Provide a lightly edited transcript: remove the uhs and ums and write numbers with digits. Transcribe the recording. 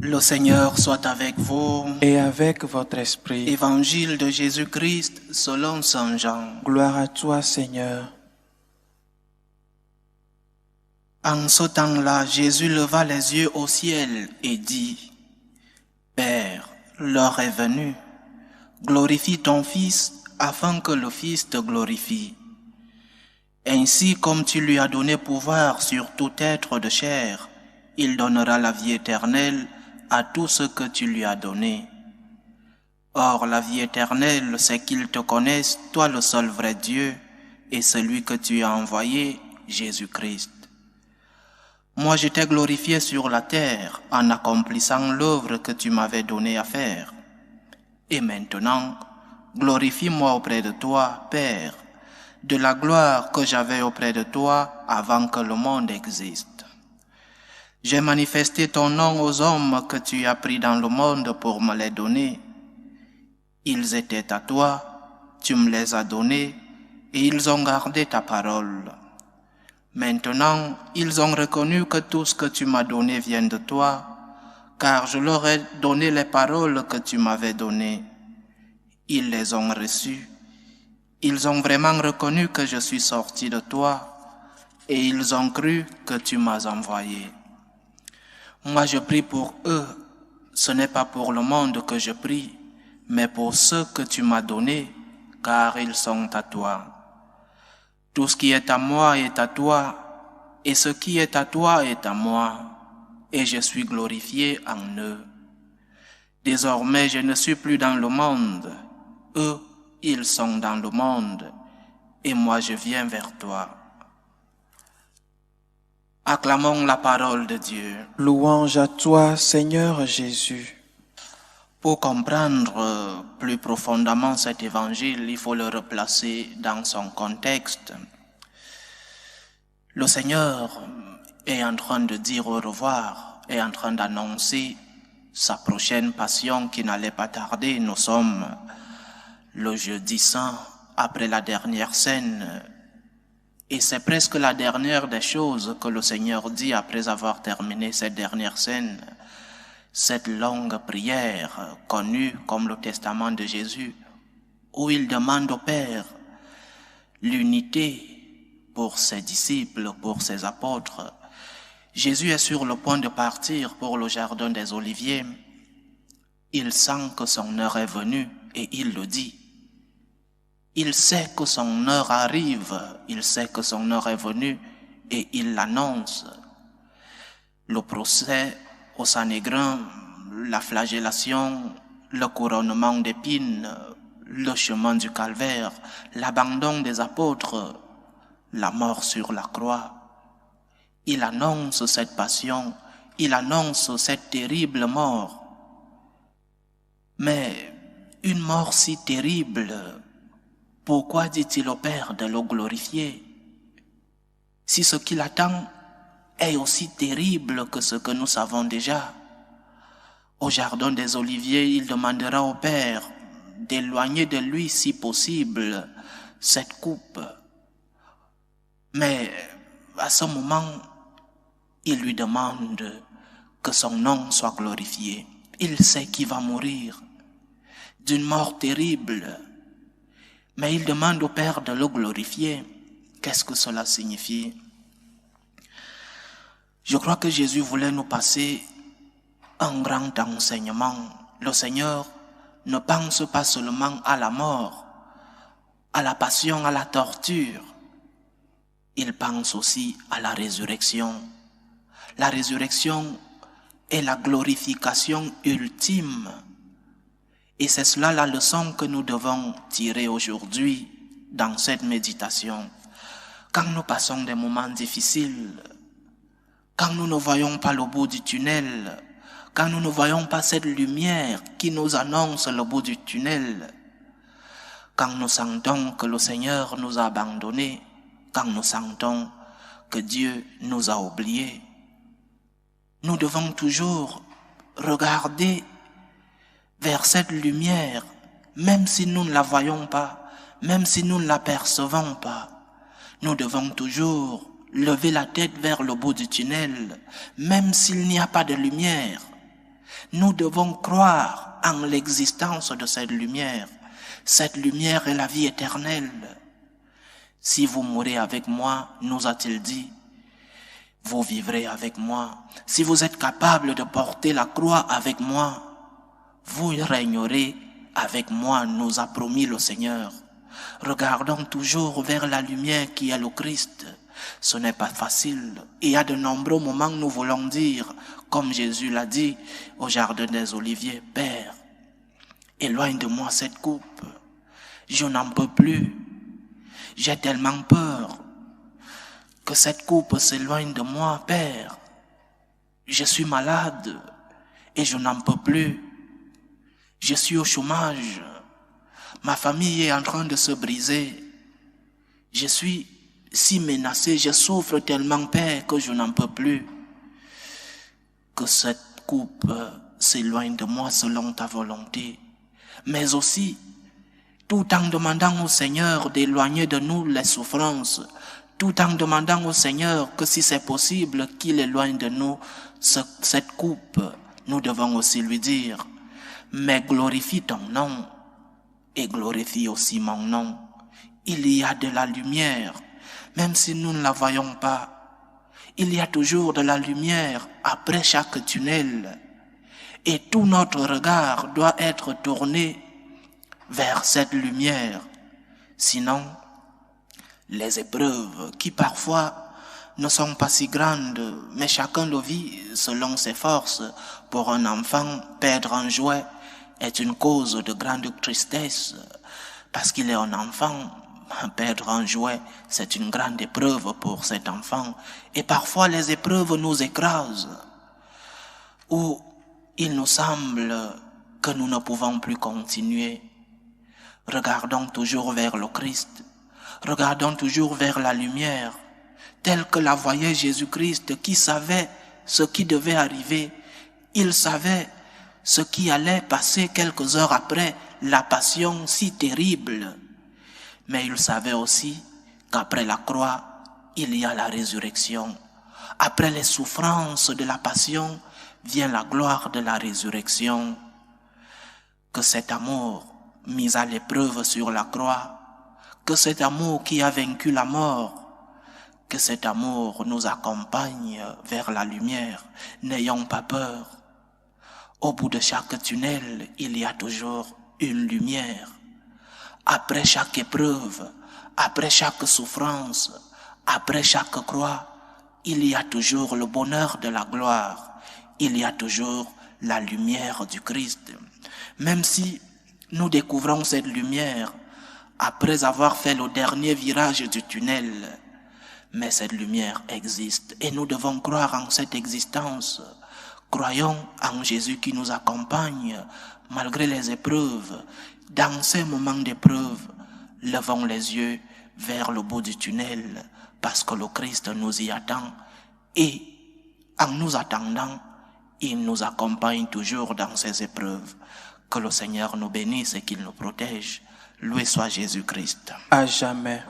Le Seigneur soit avec vous. et avec votre esprit. Évangile de Jésus-Christ selon Saint Jean. Gloire à toi, Seigneur. En ce temps-là, Jésus leva les yeux au ciel et dit, « Père, l'heure est venue. Glorifie ton Fils afin que le Fils te glorifie. Ainsi comme tu lui as donné pouvoir sur tout être de chair, il donnera la vie éternelle à tout ce que tu lui as donné. Or, la vie éternelle, c'est qu'ils te connaissent, toi le seul vrai Dieu, et celui que tu as envoyé, Jésus-Christ. Moi, je t'ai glorifié sur la terre en accomplissant l'œuvre que tu m'avais donnée à faire. Et maintenant, glorifie-moi auprès de toi, Père, de la gloire que j'avais auprès de toi avant que le monde existe. J'ai manifesté ton nom aux hommes que tu as pris dans le monde pour me les donner. Ils étaient à toi, tu me les as donnés, et ils ont gardé ta parole. Maintenant, ils ont reconnu que tout ce que tu m'as donné vient de toi, car je leur ai donné les paroles que tu m'avais données. Ils les ont reçues. Ils ont vraiment reconnu que je suis sorti de toi, et ils ont cru que tu m'as envoyé. Moi, je prie pour eux. Ce n'est pas pour le monde que je prie, mais pour ceux que tu m'as donnés, car ils sont à toi. Tout ce qui est à moi est à toi, et ce qui est à toi est à moi, et je suis glorifié en eux. Désormais, je ne suis plus dans le monde. Eux, ils sont dans le monde, et moi je viens vers toi. Acclamons la parole de Dieu. Louange à toi, Seigneur Jésus. Pour comprendre plus profondément cet évangile, il faut le replacer dans son contexte. Le Seigneur est en train de dire au revoir, est en train d'annoncer sa prochaine passion qui n'allait pas tarder. Nous sommes le jeudi saint, après la dernière scène, et c'est presque la dernière des choses que le Seigneur dit après avoir terminé cette dernière scène, cette longue prière connue comme le testament de Jésus, où il demande au Père l'unité pour ses disciples, pour ses apôtres. Jésus est sur le point de partir pour le jardin des Oliviers. Il sent que son heure est venue et il le dit. Il sait que son heure arrive, il sait que son heure est venue et il l'annonce. Le procès au Sanhédrin, la flagellation, le couronnement d'épines, le chemin du calvaire, l'abandon des apôtres, la mort sur la croix. Il annonce cette passion, il annonce cette terrible mort. Mais une mort si terrible, pourquoi dit-il au Père de le glorifier? Si ce qui l'attend est aussi terrible que ce que nous savons déjà. Au jardin des Oliviers, il demandera au Père d'éloigner de lui, si possible, cette coupe. Mais à ce moment, il lui demande que son nom soit glorifié. Il sait qu'il va mourir d'une mort terrible. Mais il demande au Père de le glorifier. Qu'est-ce que cela signifie? Je crois que Jésus voulait nous passer un grand enseignement. Le Seigneur ne pense pas seulement à la mort, à la passion, à la torture. Il pense aussi à la résurrection. La résurrection est la glorification ultime. Et c'est cela la leçon que nous devons tirer aujourd'hui dans cette méditation. Quand nous passons des moments difficiles, quand nous ne voyons pas le bout du tunnel, quand nous ne voyons pas cette lumière qui nous annonce le bout du tunnel, quand nous sentons que le Seigneur nous a abandonnés, quand nous sentons que Dieu nous a oubliés, nous devons toujours regarder vers cette lumière, même si nous ne la voyons pas, même si nous ne l'apercevons pas. Nous devons toujours lever la tête vers le bout du tunnel, même s'il n'y a pas de lumière. Nous devons croire en l'existence de cette lumière. Cette lumière est la vie éternelle. Si vous mourrez avec moi, nous a-t-il dit, vous vivrez avec moi. Si vous êtes capable de porter la croix avec moi, vous régnerez avec moi, nous a promis le Seigneur. Regardons toujours vers la lumière qui est le Christ. Ce n'est pas facile. Il y a de nombreux moments où nous voulons dire, comme Jésus l'a dit au jardin des Oliviers, Père, éloigne de moi cette coupe. Je n'en peux plus. J'ai tellement peur que cette coupe s'éloigne de moi, Père. Je suis malade et je n'en peux plus. Je suis au chômage. Ma famille est en train de se briser. Je suis si menacé, je souffre tellement, Père, que je n'en peux plus. Que cette coupe s'éloigne de moi selon ta volonté. Mais aussi, tout en demandant au Seigneur d'éloigner de nous les souffrances, tout en demandant au Seigneur que si c'est possible qu'il éloigne de nous cette coupe, nous devons aussi lui dire, mais glorifie ton nom et glorifie aussi mon nom. Il y a de la lumière, même si nous ne la voyons pas. Il y a toujours de la lumière après chaque tunnel. Et tout notre regard doit être tourné vers cette lumière. Sinon, les épreuves qui parfois ne sont pas si grandes, mais chacun le vit selon ses forces. Pour un enfant, perdre un jouet est une cause de grande tristesse. Parce qu'il est un enfant, perdre un jouet, c'est une grande épreuve pour cet enfant. Et parfois, les épreuves nous écrasent. Ou il nous semble que nous ne pouvons plus continuer. Regardons toujours vers le Christ. Regardons toujours vers la lumière, telle que la voyait Jésus-Christ, qui savait ce qui devait arriver. Il savait ce qui allait passer quelques heures après la passion si terrible. Mais il savait aussi qu'après la croix, il y a la résurrection. Après les souffrances de la passion, vient la gloire de la résurrection. Que cet amour mis à l'épreuve sur la croix, que cet amour qui a vaincu la mort, que cet amour nous accompagne vers la lumière. N'ayons pas peur. Au bout de chaque tunnel, il y a toujours une lumière. Après chaque épreuve, après chaque souffrance, après chaque croix, il y a toujours le bonheur de la gloire. Il y a toujours la lumière du Christ. Même si nous découvrons cette lumière après avoir fait le dernier virage du tunnel, mais cette lumière existe et nous devons croire en cette existence. Croyons en Jésus qui nous accompagne malgré les épreuves. Dans ces moments d'épreuve, levons les yeux vers le bout du tunnel parce que le Christ nous y attend et en nous attendant, il nous accompagne toujours dans ces épreuves. Que le Seigneur nous bénisse et qu'il nous protège. Loué soit Jésus-Christ. À jamais.